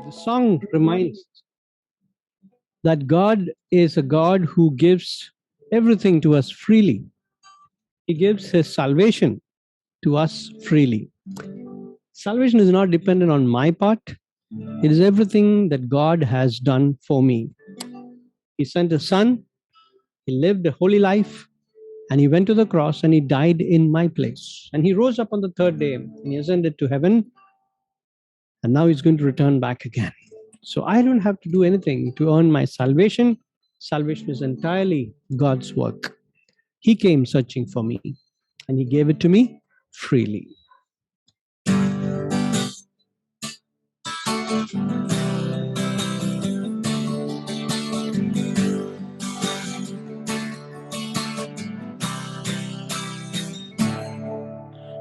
The song reminds that God is a God who gives everything to us freely. He gives His salvation to us freely. Salvation is not dependent on my part, it is everything that God has done for me. He sent a Son, He lived a holy life, and He went to the cross and He died in my place. And He rose up on the third day and He ascended to heaven, and now He's going to return back again. So I don't have to do anything to earn my salvation. Salvation is entirely God's work. He came searching for me and He gave it to me freely.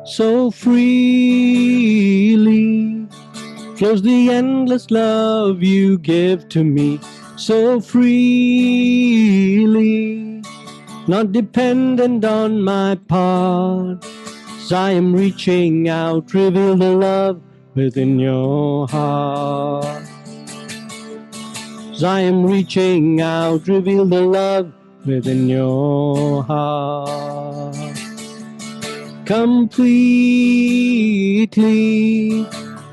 So freely flows the endless love you give to me. So freely, not dependent on my part. As I am reaching out, reveal the love within your heart. As I am reaching out, reveal the love within your heart. Completely,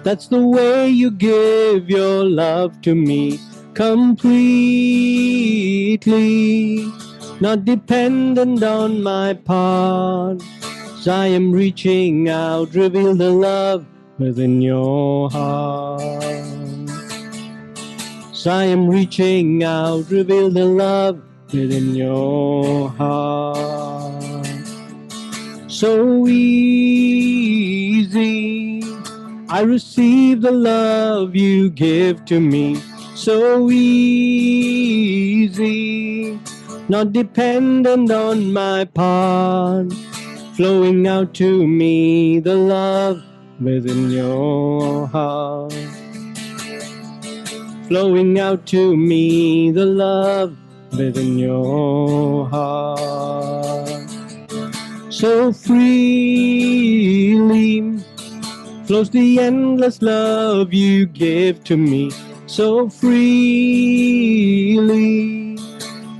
that's the way you give your love to me. Completely, not dependent on my part. As I am reaching out, reveal the love within your heart. As I am reaching out, reveal the love within your heart. So easy, I receive the love you give to me. So easy, not dependent on my part. Flowing out to me, the love within your heart. Flowing out to me, the love within your heart. So freely flows the endless love you give to me. So freely,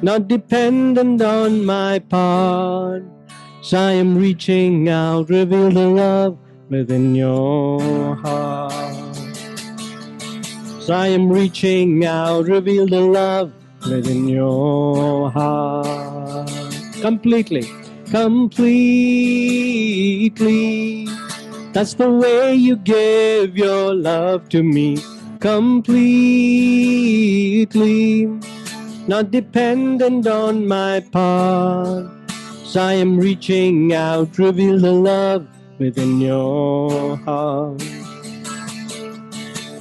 not dependent on my part. As I am reaching out, reveal the love within your heart. As I am reaching out, reveal the love within your heart. Completely. Completely, that's the way you give your love to me. Completely, not dependent on my part. As I am reaching out, reveal the love within your heart.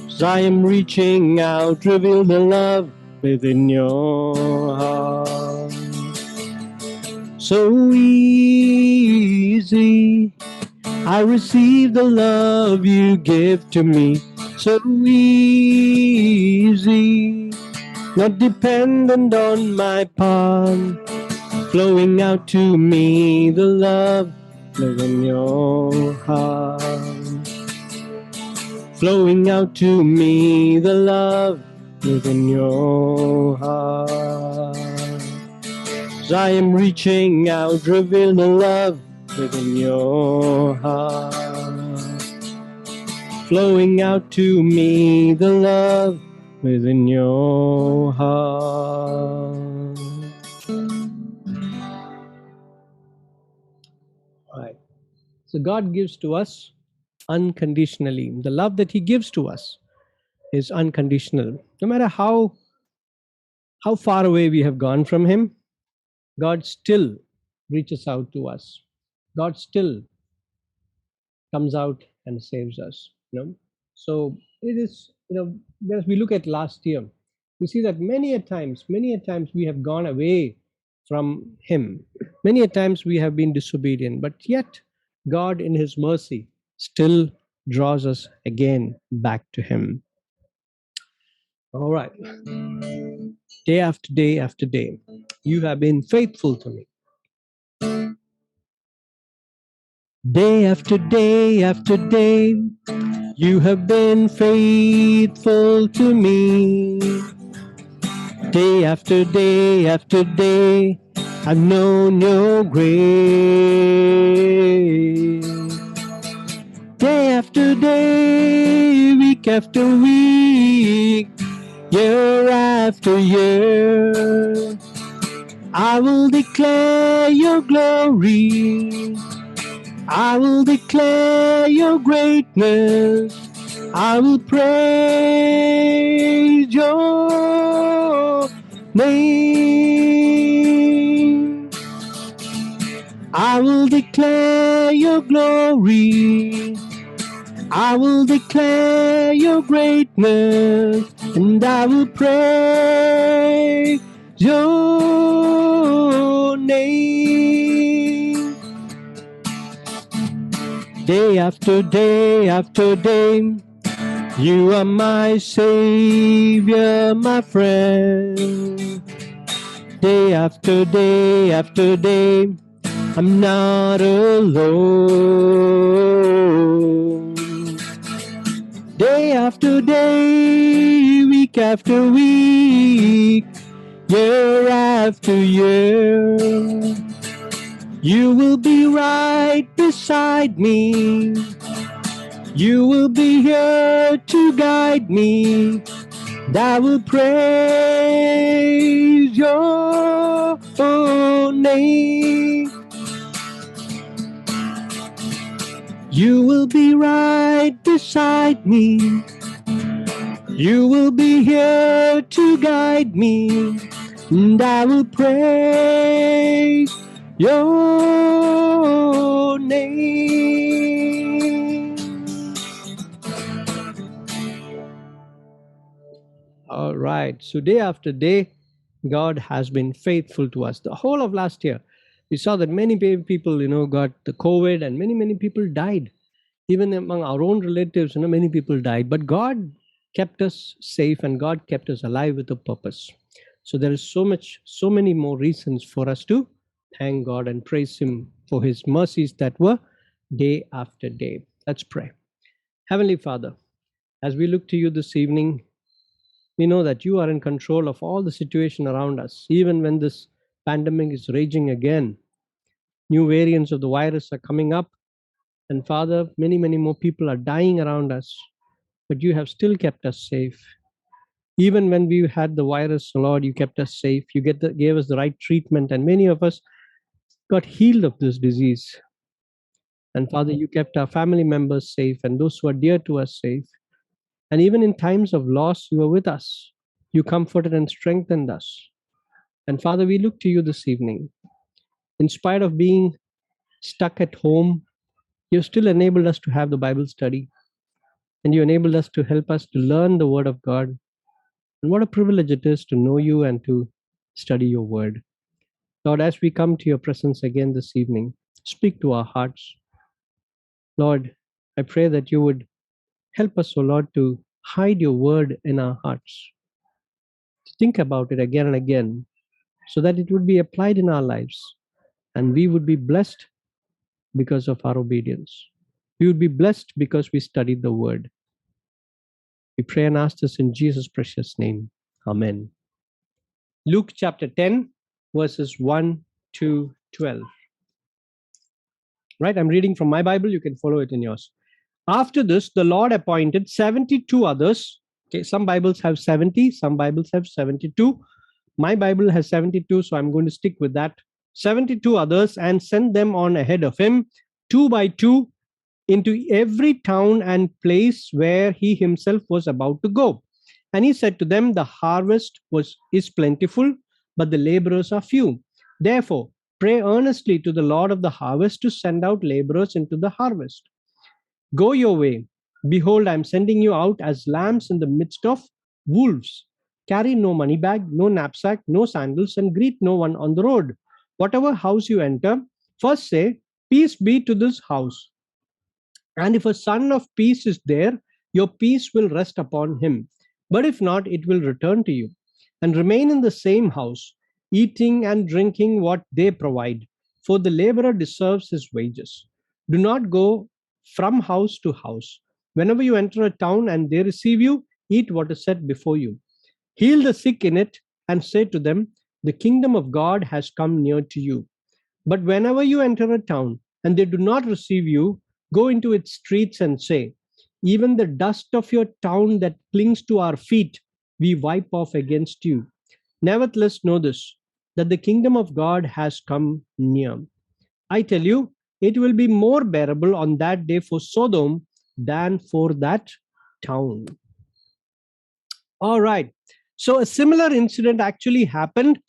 As I am reaching out, reveal the love within your heart. So easy, I receive the love you give to me. So easy, not dependent on my part. Flowing out to me, the love within your heart. Flowing out to me, the love within your heart. As I am reaching out, reveal the love within your heart. Flowing out to me, the love within your heart. All right. So God gives to us unconditionally. The love that He gives to us is unconditional. No matter how far away we have gone from Him, God still reaches out to us. God still comes out and saves us. So it is. As we look at last year, we see that many a times we have gone away from Him. Many a times we have been disobedient, but yet God, in His mercy, still draws us again back to Him. All right. Day after day after day, you have been faithful to me. Day after day after day, You have been faithful to me. Day after day after day, I've known your grace. Day after day, week after week, year after year, I will declare your glory. I will declare your greatness. I will praise your name. I will declare your glory. I will declare your greatness, and I will praise your name. Day after day after day, you are my Savior, my friend. Day after day after day, I'm not alone. Day after day, week after week, year after year, you will be right beside me. You will be here to guide me. And I will praise your name. You will be right beside me. You will be here to guide me. And I will praise your name. All right. So day after day, God has been faithful to us. The whole of last year, we saw that many people, got the COVID, and many people died. Even among our own relatives, many people died. But God kept us safe, and God kept us alive with a purpose. So there is so many more reasons for us to thank God and praise Him for His mercies that were day after day. Let's pray. Heavenly Father, as we look to you this evening, we know that you are in control of all the situation around us. Even when this pandemic is raging again, new variants of the virus are coming up. And Father, many more people are dying around us. But you have still kept us safe. Even when we had the virus, Lord, you kept us safe. You gave us the right treatment. And many of us got healed of this disease. And Father, you kept our family members safe and those who are dear to us safe. And even in times of loss, you were with us. You comforted and strengthened us. And Father, we look to you this evening. In spite of being stuck at home, you still enabled us to have the Bible study. And you enabled us to help us to learn the Word of God. And what a privilege it is to know you and to study your Word. Lord, as we come to your presence again this evening, speak to our hearts. Lord, I pray that you would help us, O Lord, to hide your Word in our hearts. To think about it again and again, so that it would be applied in our lives, and we would be blessed because of our obedience. We would be blessed because we studied the Word. We pray and ask this in Jesus' precious name. Amen. Luke chapter 10, verses 1 to 12. Right, I'm reading from my Bible. You can follow it in yours. After this, the Lord appointed 72 others. Okay, some Bibles have 70, some Bibles have 72. My Bible has 72, so I'm going to stick with that. 72 others, and sent them on ahead of him, 2 by 2, into every town and place where he himself was about to go. And he said to them, the harvest is plentiful, but the laborers are few. Therefore, pray earnestly to the Lord of the harvest to send out laborers into the harvest. Go your way. Behold, I am sending you out as lambs in the midst of wolves. Carry no money bag, no knapsack, no sandals, and greet no one on the road. Whatever house you enter, first say, peace be to this house. And if a son of peace is there, your peace will rest upon him. But if not, it will return to you. And remain in the same house, eating and drinking what they provide, for the laborer deserves his wages. Do not go from house to house. Whenever you enter a town and they receive you, eat what is set before you. Heal the sick in it and say to them, the kingdom of God has come near to you. But whenever you enter a town and they do not receive you, go into its streets and say, even the dust of your town that clings to our feet, we wipe off against you. Nevertheless, know this, that the kingdom of God has come near. I tell you, it will be more bearable on that day for Sodom than for that town. All right. So a similar incident actually happened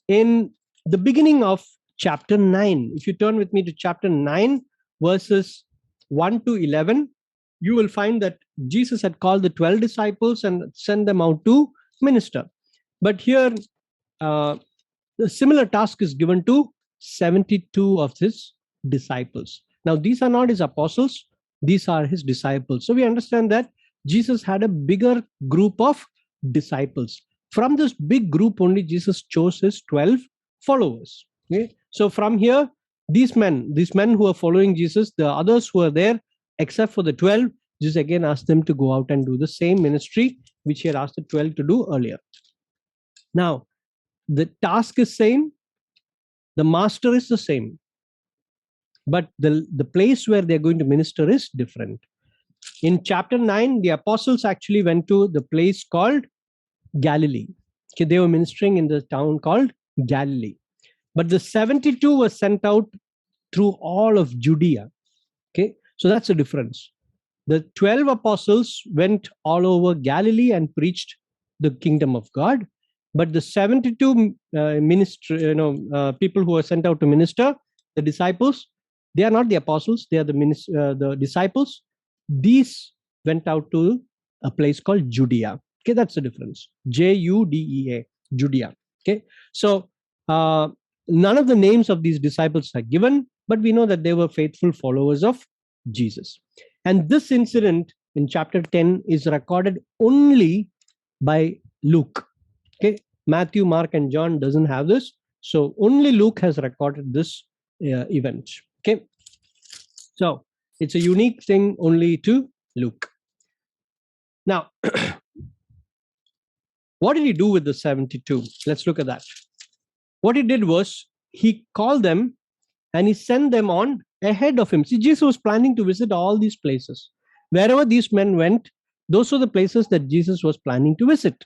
in the beginning of chapter 9. If you turn with me to chapter 9, verses 1 to 11, you will find that Jesus had called the 12 disciples and sent them out to minister. But here, the similar task is given to 72 of his disciples. Now, these are not his apostles, these are his disciples. So we understand that Jesus had a bigger group of disciples. From this big group, only Jesus chose his 12 followers. Okay? So from here, these men who are following Jesus, the others who are there, except for the 12, Jesus again asked them to go out and do the same ministry which he had asked the 12 to do earlier. Now, the task is same, the master is the same, but the place where they're going to minister is different. In chapter 9, the apostles actually went to the place called Galilee. Okay, they were ministering in the town called Galilee. But the 72 were sent out through all of Judea. Okay, so that's the difference. The 12 apostles went all over Galilee and preached the kingdom of God. But the 72 people who were sent out to minister, the disciples, they are not the apostles, they are the disciples. These went out to a place called Judea. Okay, that's the difference. Judea, Judea. Okay, so none of the names of these disciples are given, but we know that they were faithful followers of Jesus. And this incident in chapter 10 is recorded only by Luke. Okay, Matthew, Mark, and John doesn't have this, so only Luke has recorded this event. Okay, so it's a unique thing only to Luke. Now, what did he do with the 72? Let's look at that. What he did was he called them and he sent them on ahead of him. See, Jesus was planning to visit all these places. Wherever these men went, those were the places that Jesus was planning to visit.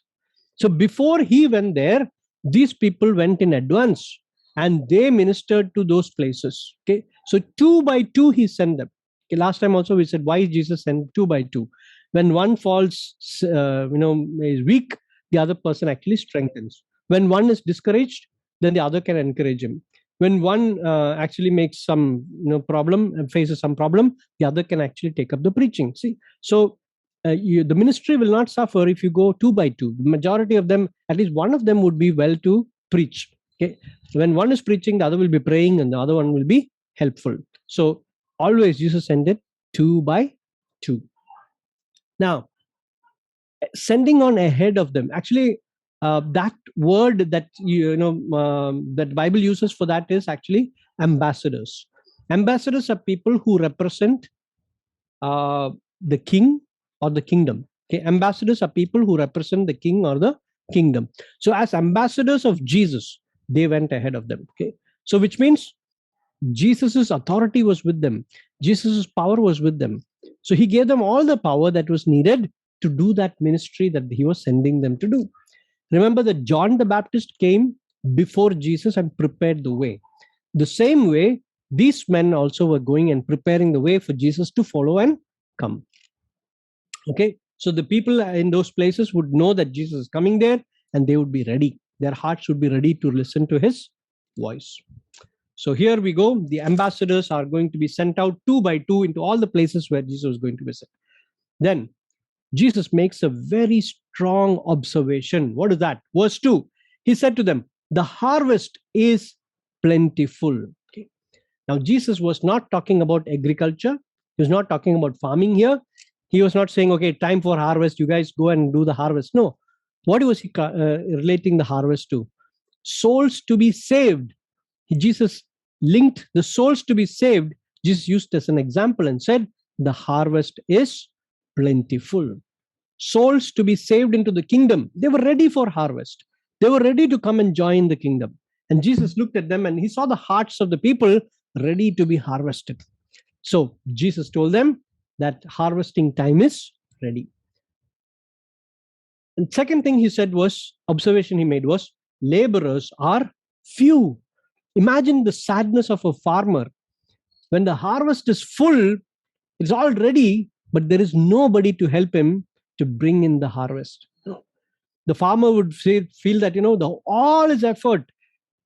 So before he went there, these people went in advance and they ministered to those places. Okay, so 2 by 2 he sent them. Okay, last time also we said, why Jesus sent 2 by 2? When one falls, is weak, the other person actually strengthens. When one is discouraged, then the other can encourage him. When one actually makes some problem and faces some problem, the other can actually take up the preaching. See, so the ministry will not suffer if you go 2 by 2. The majority of them, at least one of them, would be well to preach. Okay, when one is preaching, the other will be praying, and the other one will be helpful. So always Jesus sent it 2 by 2. Now, sending on ahead of them. Actually, that word that that Bible uses for that is actually ambassadors. Ambassadors are people who represent the king or the kingdom. Okay, ambassadors are people who represent the king or the kingdom. So as ambassadors of Jesus, they went ahead of them. Okay, so which means Jesus's authority was with them. Jesus's power was with them. So he gave them all the power that was needed to do that ministry that he was sending them to do. Remember that John the Baptist came before Jesus and prepared the way. The same way, these men also were going and preparing the way for Jesus to follow and come. Okay, so the people in those places would know that Jesus is coming there and they would be ready. Their hearts would be ready to listen to his voice. So here we go. The ambassadors are going to be sent out 2 by 2 into all the places where Jesus was going to visit. Then Jesus makes a very strong observation. What is that? Verse 2. He said to them, the harvest is plentiful. Okay. Now, Jesus was not talking about agriculture. He was not talking about farming here. He was not saying, okay, time for harvest. You guys go and do the harvest. No. What was he relating the harvest to? Souls to be saved. Jesus linked the souls to be saved. Jesus used as an example and said, the harvest is plentiful. Souls to be saved into the kingdom. They were ready for harvest. They were ready to come and join the kingdom. And Jesus looked at them and he saw the hearts of the people ready to be harvested. So Jesus told them that harvesting time is ready. And second thing he said was, observation he made was, laborers are few. Imagine the sadness of a farmer. When the harvest is full, it's all ready, but there is nobody to help him to bring in the harvest. The farmer would feel that, all his effort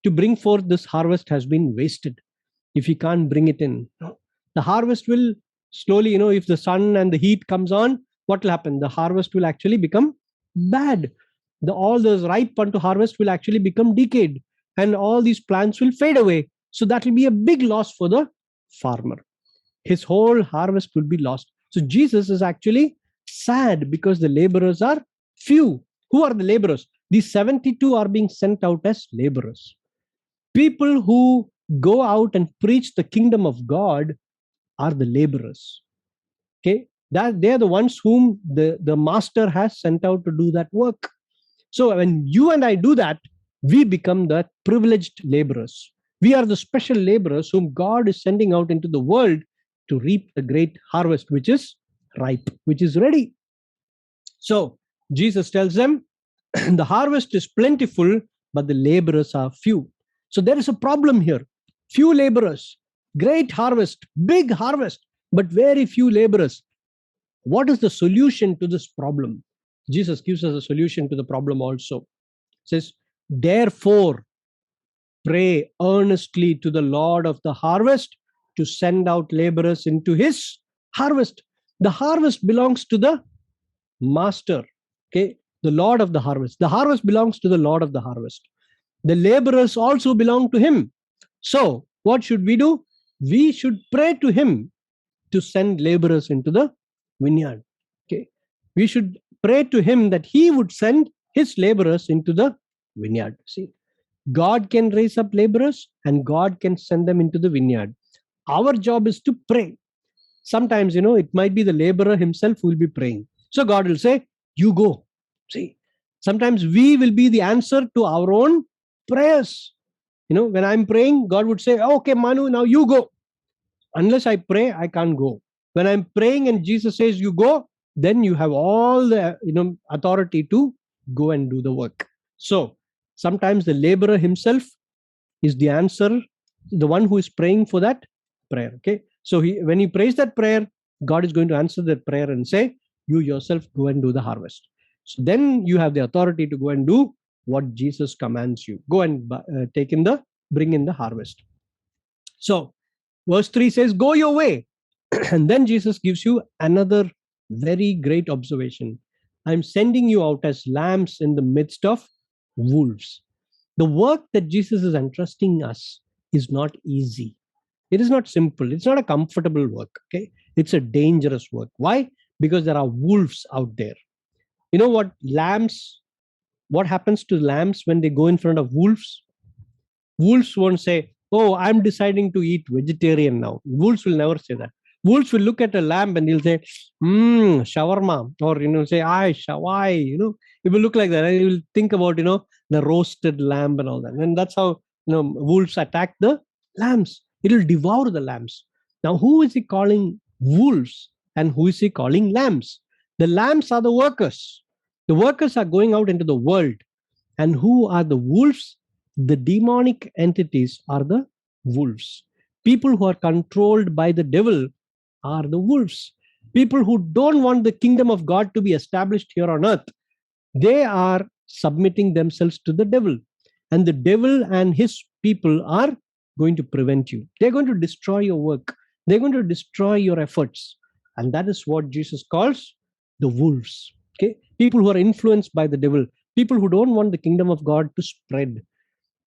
to bring forth this harvest has been wasted if he can't bring it in. The harvest will slowly, if the sun and the heat comes on, what will happen? The harvest will actually become bad. All those ripe unto harvest will actually become decayed, and all these plants will fade away. So that will be a big loss for the farmer. His whole harvest will be lost. So Jesus is actually sad because the laborers are few. Who are the laborers? These 72 are being sent out as laborers. People who go out and preach the kingdom of God are the laborers. Okay, that they are the ones whom the master has sent out to do that work. So when you and I do that, we become the privileged laborers. We are the special laborers whom God is sending out into the world to reap the great harvest, which is ripe, which is ready. So Jesus tells them, the harvest is plentiful, but the laborers are few. So there is a problem here. Few laborers, great harvest, big harvest, but very few laborers. What is the solution to this problem? Jesus gives us a solution to the problem also. He says, therefore, pray earnestly to the Lord of the harvest to send out laborers into his harvest. The harvest belongs to the master, okay, the Lord of the harvest. The harvest belongs to the Lord of the harvest. The laborers also belong to him. So what should we do? We should pray to him to send laborers into the vineyard. Okay, we should pray to him that he would send his laborers into the vineyard. See, God can raise up laborers and God can send them into the vineyard. Our job is to pray. Sometimes, it might be the laborer himself who will be praying. So God will say, you go. See, sometimes we will be the answer to our own prayers. When I'm praying, God would say, okay, Manu, now you go. Unless I pray, I can't go. When I'm praying and Jesus says you go, then you have all the authority to go and do the work. So sometimes the laborer himself is the answer, the one who is praying for that prayer. Okay, so when he prays that prayer, God is going to answer that prayer and say, you yourself go and do the harvest. So then you have the authority to go and do what Jesus commands you. Go and bring in the harvest. So verse 3 says, go your way. And then Jesus gives you another very great observation. I'm sending you out as lambs in the midst of wolves. The work that Jesus is entrusting us is not easy. It is not simple. It's not a comfortable work. Okay, it's a dangerous work. Why? Because there are wolves out there. You know what? What happens to lambs when they go in front of wolves? Wolves won't say, oh, I'm deciding to eat vegetarian now. Wolves will never say that. Wolves will look at a lamb and he'll say, shawarma, or, say, ay, shawai, it will look like that. And he will think about, the roasted lamb and all that. And that's how, wolves attack the lambs. It will devour the lambs. Now, who is he calling wolves and who is he calling lambs? The lambs are the workers. The workers are going out into the world. And who are the wolves? The demonic entities are the wolves. People who are controlled by the devil are the wolves. People who don't want the kingdom of God to be established here on earth, they are submitting themselves to the devil. And the devil and his people are going to prevent you. They're going to destroy your work. They're going to destroy your efforts. And that is what Jesus calls the wolves. Okay, people who are influenced by the devil, people who don't want the kingdom of God to spread,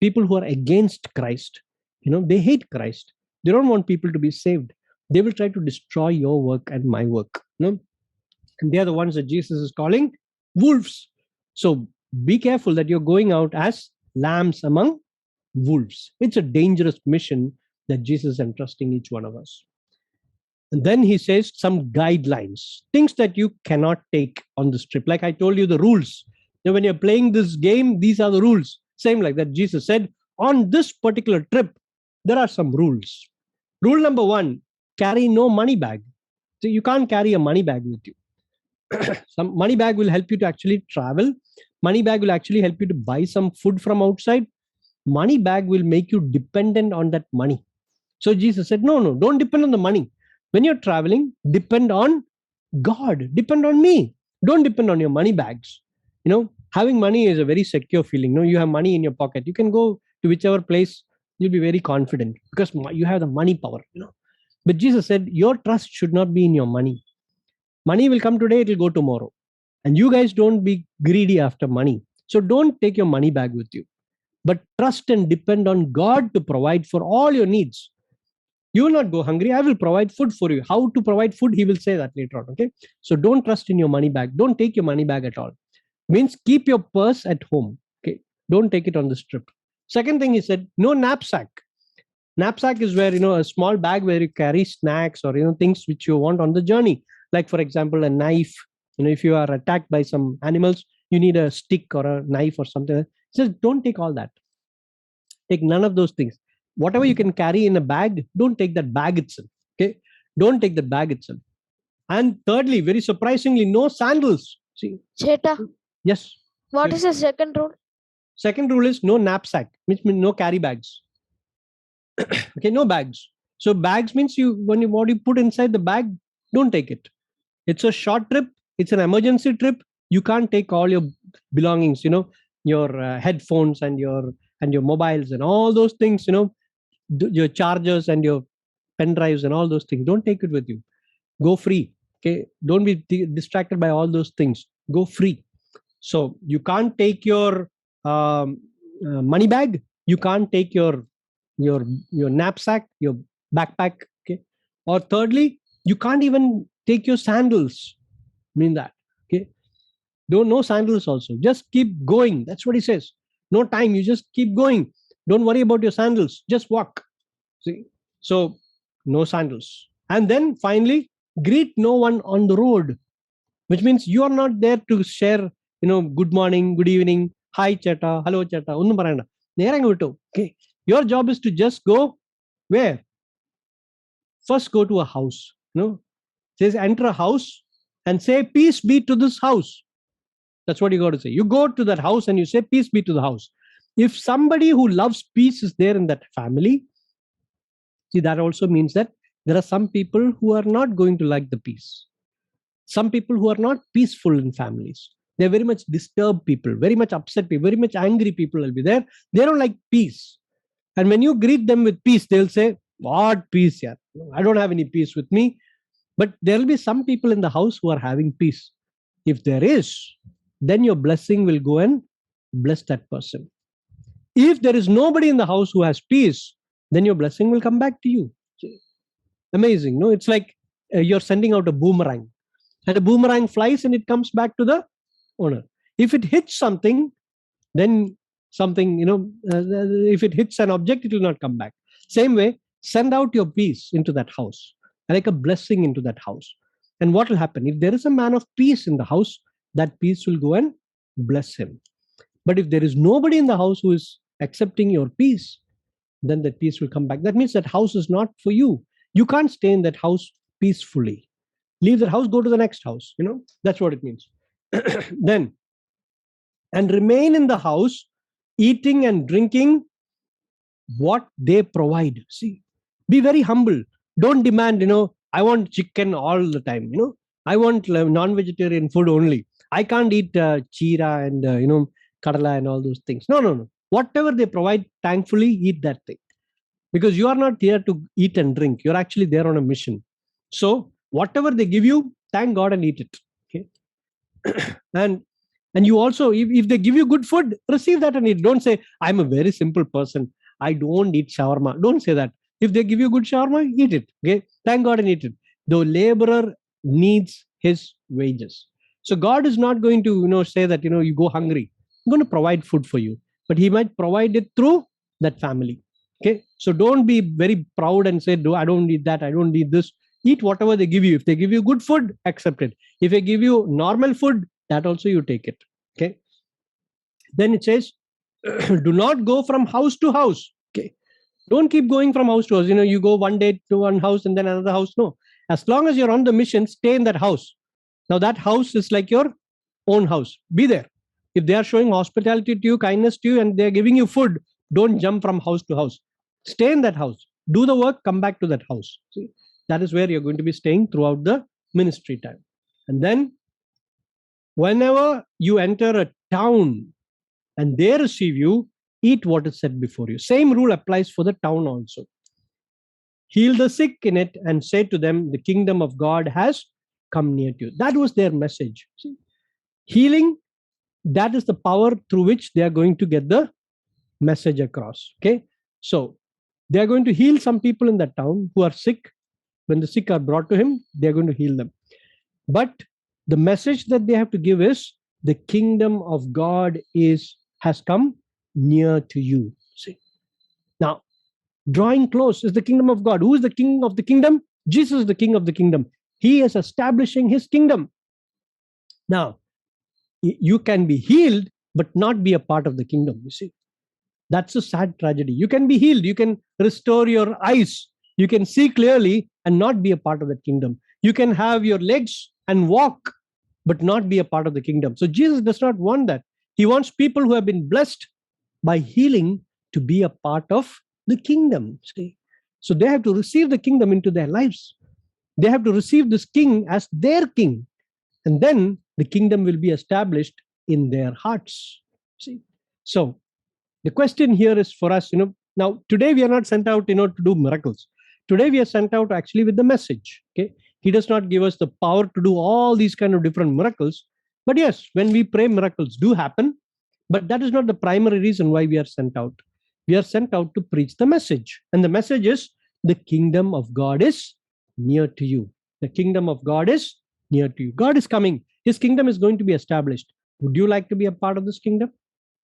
people who are against Christ. They hate Christ. They don't want people to be saved. They will try to destroy your work and my work. And they are the ones that Jesus is calling wolves. So be careful that you're going out as lambs among wolves. It's a dangerous mission that Jesus is entrusting each one of us. And then he says some guidelines, things that you cannot take on this trip. Like I told you, the rules. When you're playing this game, these are the rules. Same like that. Jesus said, on this particular trip, there are some rules. Rule number 1, carry no money bag. So you can't carry a money bag with you. Some money bag will help you to actually travel. Money bag will actually help you to buy some food from outside. Money bag will make you dependent on that money. So Jesus said, no, don't depend on the money. When you're traveling, depend on God, depend on me. Don't depend on your money bags. Having money is a very secure feeling. You have money in your pocket. You can go to whichever place, you'll be very confident because you have the money power. But Jesus said, your trust should not be in your money. Money will come today, it will go tomorrow. And you guys don't be greedy after money. So don't take your money bag with you, but trust and depend on God to provide for all your needs. You will not go hungry. I will provide food for you. How to provide food, he will say that later on. Okay. So don't trust in your money bag. Don't take your money bag at all. Means keep your purse at home. Okay. Don't take it on this trip. Second thing he said, no knapsack. Knapsack is where, a small bag where you carry snacks or, things which you want on the journey. Like, for example, a knife. If you are attacked by some animals, you need a stick or a knife or something. He says, don't take all that. Take none of those things. Whatever you can carry in a bag, don't take that bag itself. Okay. Don't take that bag itself. And thirdly, very surprisingly, no sandals. See? Cheta, Yes. what is the second rule? Second rule is no knapsack, which means no carry bags. Okay, no bags. So bags means what you put inside the bag, don't take it. It's a short trip. It's an emergency trip. You can't take all your belongings, your headphones and your mobiles and all those things, your chargers and your pen drives and all those things. Don't take it with you. Go free. Okay. Don't be distracted by all those things. Go free. So you can't take your money bag. You can't take your knapsack, your backpack. Okay. Or thirdly, you can't even take your sandals. Mean that. Okay. No sandals also. Just keep going. That's what he says. No time. You just keep going. Don't worry about your sandals. Just walk. See? So no sandals. And then finally, greet no one on the road, which means you are not there to share, good morning, good evening, hi cheta, hello cheta. Okay. Your job is to just go where? First go to a house. Says enter a house and say, peace be to this house. That's what you got to say. You go to that house and you say, peace be to the house. If somebody who loves peace is there in that family, see, that also means that there are some people who are not going to like the peace. Some people who are not peaceful in families. They're very much disturbed people, very much upset people, very much angry people will be there. They don't like peace. And when you greet them with peace, they'll say, what peace? Yeah, I don't have any peace with me. But there will be some people in the house who are having peace. If there is, then your blessing will go and bless that person. If there is nobody in the house who has peace, then your blessing will come back to you. Amazing. No, it's like you're sending out a boomerang, and a boomerang flies and it comes back to the owner. If it hits something, then something, if it hits an object, it will not come back. Same way, send out your peace into that house, like a blessing into that house. And what will happen? If there is a man of peace in the house, that peace will go and bless him. But if there is nobody in the house who is accepting your peace, then that peace will come back. That means that house is not for you. You can't stay in that house peacefully. Leave that house, go to the next house. That's what it means. Then, and remain in the house, eating and drinking what they provide. See, be very humble. Don't demand, I want chicken all the time. I want non-vegetarian food only. I can't eat chira and, kadala and all those things. No. Whatever they provide, thankfully eat that thing. Because you are not here to eat and drink. You're actually there on a mission. So whatever they give you, thank God and eat it. Okay. and you also, if they give you good food, receive that and eat. Don't say, I'm a very simple person. I don't eat shawarma. Don't say that. If they give you good shawarma, eat it. Okay. Thank God and eat it. The laborer needs his wages. So God is not going to, say that, you go hungry. I'm going to provide food for you. But he might provide it through that family. Okay. So don't be very proud and say, I don't need that. I don't need this. Eat whatever they give you. If they give you good food, accept it. If they give you normal food, that also you take it. Okay. Then it says, do not go from house to house. Okay. Don't keep going from house to house. You go one day to one house and then another house. No. As long as you're on the mission, stay in that house. Now that house is like your own house. Be there. If they are showing hospitality to you, kindness to you, and they're giving you food, don't jump from house to house. Stay in that house. Do the work, come back to that house. See, that is where you're going to be staying throughout the ministry time. And then whenever you enter a town and they receive you, eat what is set before you. Same rule applies for the town also. Heal the sick in it and say to them, the kingdom of God has come near to you. That was their message. See? Healing, that is the power through which they are going to get the message across. Okay. So they are going to heal some people in that town who are sick. When the sick are brought to him, they are going to heal them. But the message that they have to give is the kingdom of God has come near to you. See. Now, drawing close is the kingdom of God. Who is the king of the kingdom? Jesus is the king of the kingdom. He is establishing his kingdom. Now, you can be healed, but not be a part of the kingdom. You see, that's a sad tragedy. You can be healed. You can restore your eyes. You can see clearly and not be a part of that kingdom. You can have your legs and walk, but not be a part of the kingdom. So Jesus does not want that. He wants people who have been blessed by healing to be a part of the kingdom. See? So they have to receive the kingdom into their lives. They have to receive this king as their king. And then the kingdom will be established in their hearts. See? So the question here is for us, now today we are not sent out, to do miracles. Today we are sent out actually with the message. Okay. He does not give us the power to do all these kind of different miracles. But yes, when we pray, miracles do happen. But that is not the primary reason why we are sent out. We are sent out to preach the message. And the message is the kingdom of God is near to you. The kingdom of God is near to you. God is coming. His kingdom is going to be established. Would you like to be a part of this kingdom?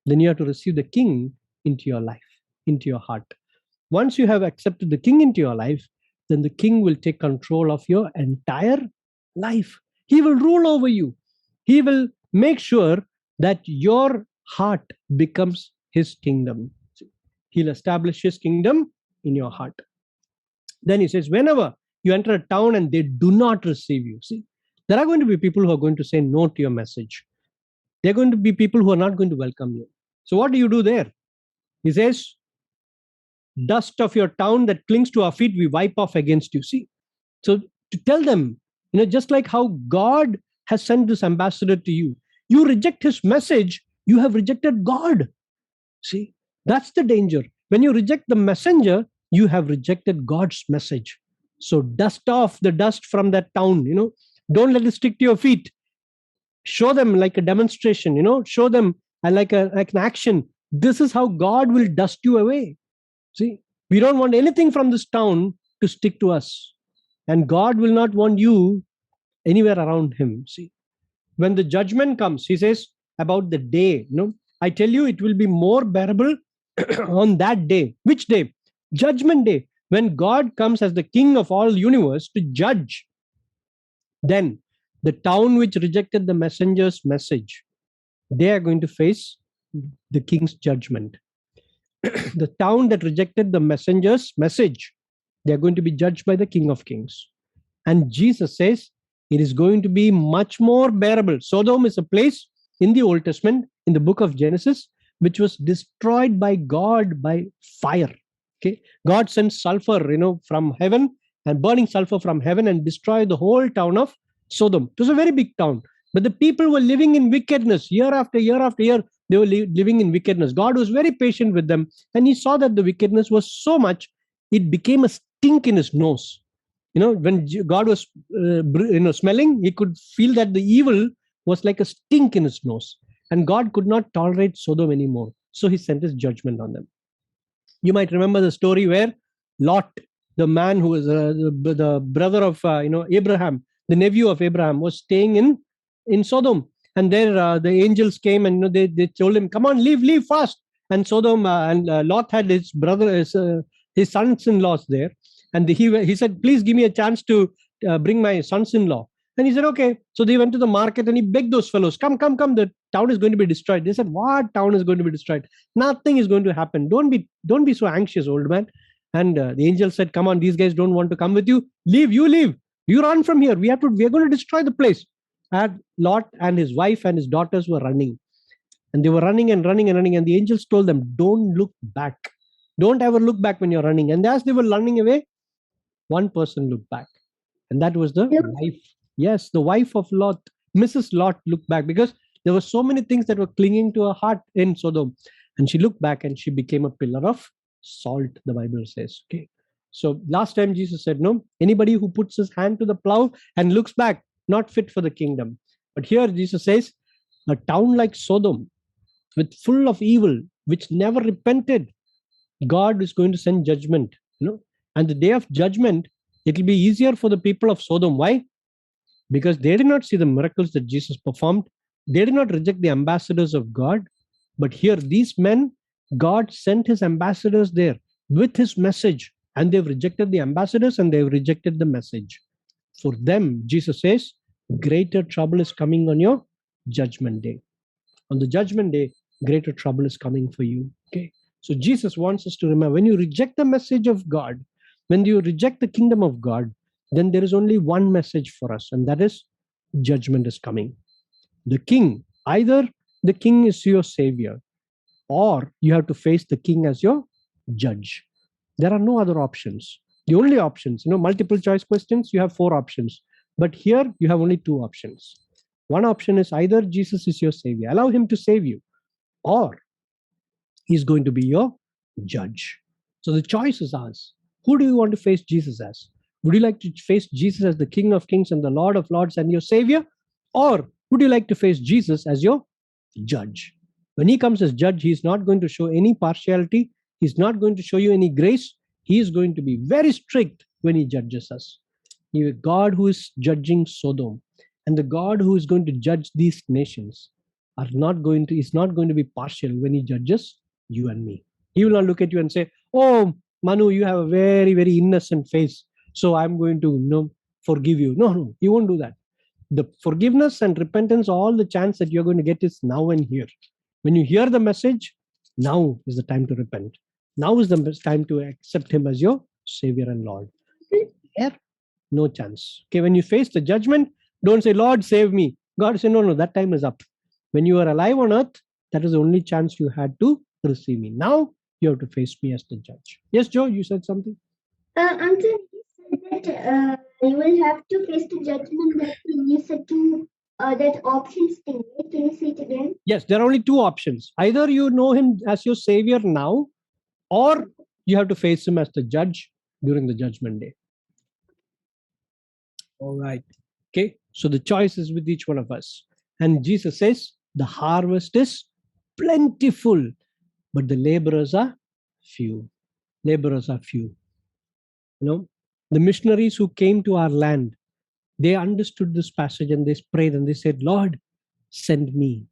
Then you have to receive the king into your life, into your heart. Once you have accepted the king into your life, then the king will take control of your entire life. He will rule over you. He will make sure that your heart becomes his kingdom. He'll establish his kingdom in your heart. Then he says, whenever you enter a town and they do not receive you, see, there are going to be people who are going to say no to your message. There are going to be people who are not going to welcome you. So what do you do there? He says, dust of your town that clings to our feet, we wipe off against you. See, so to tell them, just like how God has sent this ambassador to you, you reject his message, you have rejected God. See, that's the danger. When you reject the messenger, you have rejected God's message. So dust off the dust from that town, don't let it stick to your feet. Show them like a demonstration, show them like an action. This is how God will dust you away. See, we don't want anything from this town to stick to us. And God will not want you anywhere around him. See, when the judgment comes, he says about the day, I tell you, it will be more bearable on that day. Which day? Judgment day. When God comes as the king of all universe to judge, then the town which rejected the messenger's message, they are going to face the king's judgment. The town that rejected the messenger's message, they are going to be judged by the King of Kings. And Jesus says it is going to be much more bearable. Sodom is a place in the Old Testament, in the book of Genesis, which was destroyed by God by fire. Okay, God sent sulfur, from heaven, and burning sulfur from heaven, and destroyed the whole town of Sodom. It was a very big town, but the people were living in wickedness. Year after year after year, they were living in wickedness. God was very patient with them, and he saw that the wickedness was so much, it became a stink in his nose. When God was, smelling, he could feel that the evil was like a stink in his nose, and God could not tolerate Sodom anymore. So he sent his judgment on them. You might remember the story where Lot, the man who was the brother of Abraham, the nephew of Abraham, was staying in Sodom. And there the angels came and they told him, come on, leave fast. And Sodom and Lot had his brother, his sons-in-laws there. And he said, please give me a chance to bring my sons-in-law. And he said, okay. So they went to the market and he begged those fellows, come, come, come. The town is going to be destroyed. They said, what town is going to be destroyed? Nothing is going to happen. Don't be so anxious, old man. And the angel said, come on, these guys don't want to come with you. Leave, you leave. You run from here. We are going to destroy the place. And Lot and his wife and his daughters were running. And they were running and running and running. And the angels told them, don't look back. Don't ever look back when you're running. And as they were running away, one person looked back. And that was the wife. Yes, the wife of Lot, Mrs. Lot, looked back because there were so many things that were clinging to her heart in Sodom. And she looked back and she became a pillar of salt, the Bible says. Okay. So last time Jesus said, no, anybody who puts his hand to the plow and looks back, not fit for the kingdom. But here Jesus says, a town like Sodom, with full of evil, which never repented, God is going to send judgment. And the day of judgment, it will be easier for the people of Sodom. Why? Because they did not see the miracles that Jesus performed. They did not reject the ambassadors of God. But here, these men, God sent his ambassadors there with his message. And they've rejected the ambassadors and they've rejected the message. For them, Jesus says, greater trouble is coming on your judgment day. On the judgment day, greater trouble is coming for you. Okay. So Jesus wants us to remember, when you reject the message of God, when you reject the kingdom of God, then there is only one message for us, and that is judgment is coming. The king, either the king is your savior, or you have to face the king as your judge. There are no other options. The only options, multiple choice questions, you have 4 options. But here you have only 2 options. One option is either Jesus is your savior, allow him to save you, or he's going to be your judge. So the choice is ours. Who do you want to face Jesus as? Would you like to face Jesus as the King of Kings and the Lord of Lords and your Savior? Or would you like to face Jesus as your judge? When he comes as judge, he's not going to show any partiality. He's not going to show you any grace. He is going to be very strict when he judges us. The God who is judging Sodom and the God who is going to judge these nations is not going to be partial when he judges you and me. He will not look at you and say, oh, Manu, you have a very, very innocent face, so I'm going to forgive you. No, he won't do that. The forgiveness and repentance, all the chance that you're going to get is now and here. When you hear the message, now is the time to repent. Now is the time to accept him as your Savior and Lord. Here, no chance. Okay, when you face the judgment, don't say, Lord, save me. God said, no, that time is up. When you are alive on earth, that is the only chance you had to receive me. Now, you have to face me as the judge. Yes, Joe, you said something? Uncle, you said that you will have to face the judgment that you said to that options thing. Can you say it again? Yes, there are only 2 options. Either you know him as your savior now, or you have to face him as the judge during the judgment day. All right. Okay. So the choice is with each one of us. And Jesus says, the harvest is plentiful, but the laborers are few. Laborers are few. The missionaries who came to our land, they understood this passage and they prayed and they said, Lord, send me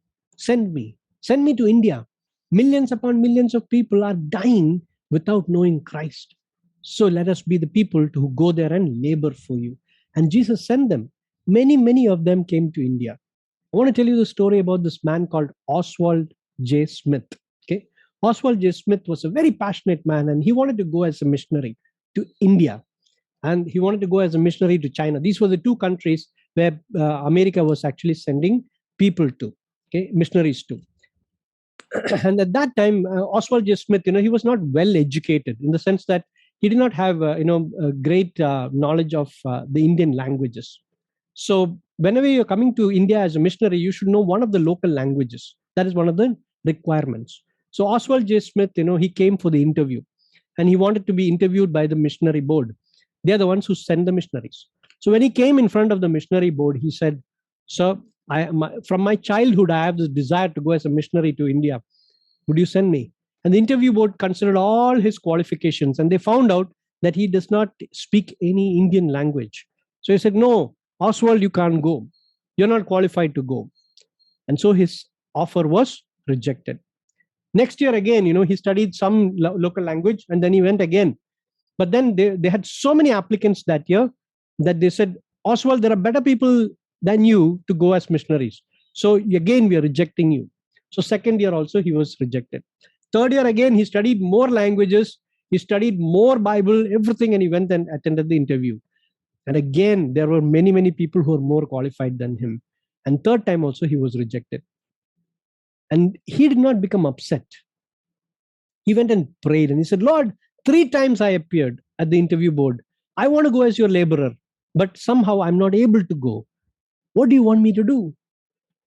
to India. Millions upon millions of people are dying without knowing Christ. So let us be the people who go there and labor for you. And Jesus sent them. Many, many of them came to India. I want to tell you the story about this man called Oswald J. Smith. Okay, Oswald J. Smith was a very passionate man and he wanted to go as a missionary to India. And he wanted to go as a missionary to China. These were the 2 countries where America was actually sending people to, missionaries to. And at that time, Oswald J. Smith, he was not well educated in the sense that he did not have, a great knowledge of the Indian languages. So whenever you're coming to India as a missionary, you should know one of the local languages. That is one of the requirements. So Oswald J. Smith, he came for the interview and he wanted to be interviewed by the missionary board. They are the ones who send the missionaries. So when he came in front of the missionary board, he said, sir, from my childhood, I have this desire to go as a missionary to India. Would you send me? And the interview board considered all his qualifications and they found out that he does not speak any Indian language. So he said, no, Oswald, you can't go. You're not qualified to go. And so his offer was rejected. Next year again, he studied some local language and then he went again. But then they had so many applicants that year that they said, Oswald, there are better people than you to go as missionaries. So again, we are rejecting you. So second year also, he was rejected. Third year again, he studied more languages. He studied more Bible, everything, and he went and attended the interview. And again, there were many, many people who were more qualified than him. And third time also, he was rejected. And he did not become upset. He went and prayed and he said, Lord, 3 times I appeared at the interview board. I want to go as your laborer, but somehow I'm not able to go. What do you want me to do?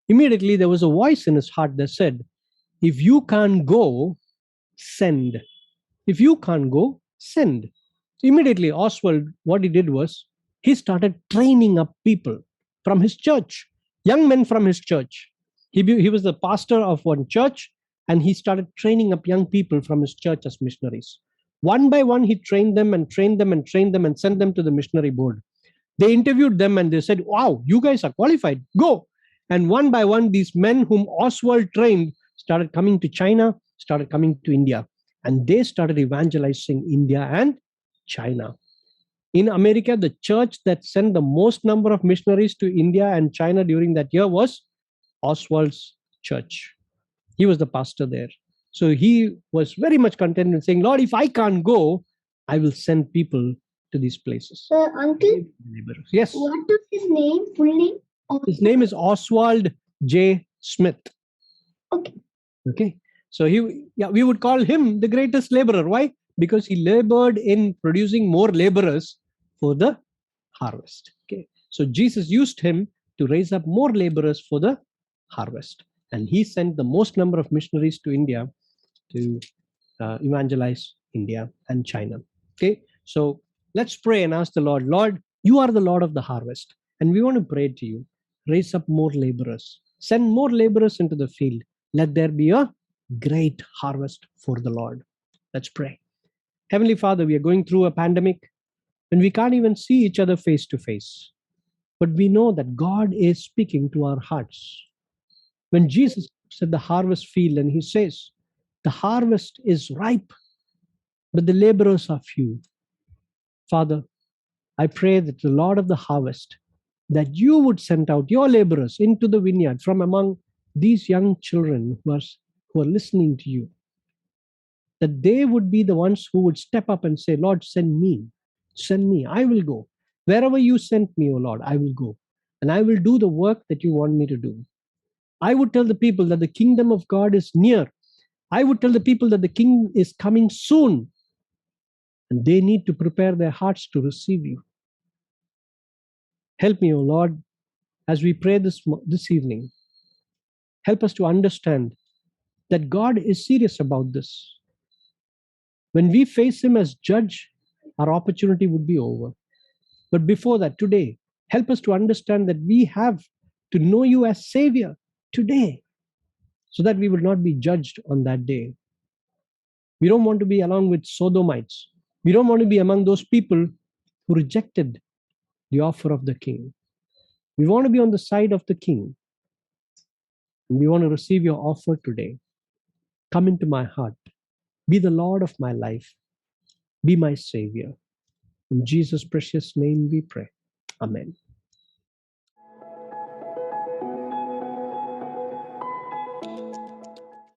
Immediately, there was a voice in his heart that said, if you can't go, send. If you can't go, send. Immediately, Oswald, what he did was, he started training up people from his church, young men from his church. He was the pastor of one church, and he started training up young people from his church as missionaries. One by one, he trained them and trained them and trained them and sent them to the missionary board. They interviewed them and they said, wow, you guys are qualified, go. And one by one, these men whom Oswald trained started coming to China, started coming to India, and they started evangelizing India and China. In America, the church that sent the most number of missionaries to India and China during that year was Oswald's church. He was the pastor there. So he was very much content in saying, Lord, if I can't go, I will send people to these places. Uncle, yes. what is his name, full name? His name is Oswald J. Smith. Okay. Okay. So we would call him the greatest laborer. Why? Because he labored in producing more laborers for the harvest. Okay. So Jesus used him to raise up more laborers for the harvest. And he sent the most number of missionaries to India to evangelize India and China. Okay. So let's pray and ask the Lord, Lord, you are the Lord of the harvest. And we want to pray to you. Raise up more laborers. Send more laborers into the field. Let there be a great harvest for the Lord. Let's pray. Heavenly Father, we are going through a pandemic and we can't even see each other face to face. But we know that God is speaking to our hearts. When Jesus said the harvest field and he says, the harvest is ripe, but the laborers are few. Father, I pray that the Lord of the harvest, that you would send out your laborers into the vineyard from among these young children who are listening to you, that they would be the ones who would step up and say, Lord, send me, I will go. Wherever you sent me, O Lord, I will go. And I will do the work that you want me to do. I would tell the people that the kingdom of God is near. I would tell the people that the king is coming soon. And they need to prepare their hearts to receive you. Help me, O Lord, as we pray this evening. Help us to understand that God is serious about this. When we face him as judge, our opportunity would be over. But before that, today, help us to understand that we have to know you as Savior today, so that we will not be judged on that day. We don't want to be along with Sodomites. We don't want to be among those people who rejected the offer of the king. We want to be on the side of the king. And we want to receive your offer today. Come into my heart. Be the Lord of my life. Be my Savior. In Jesus' precious name we pray. Amen.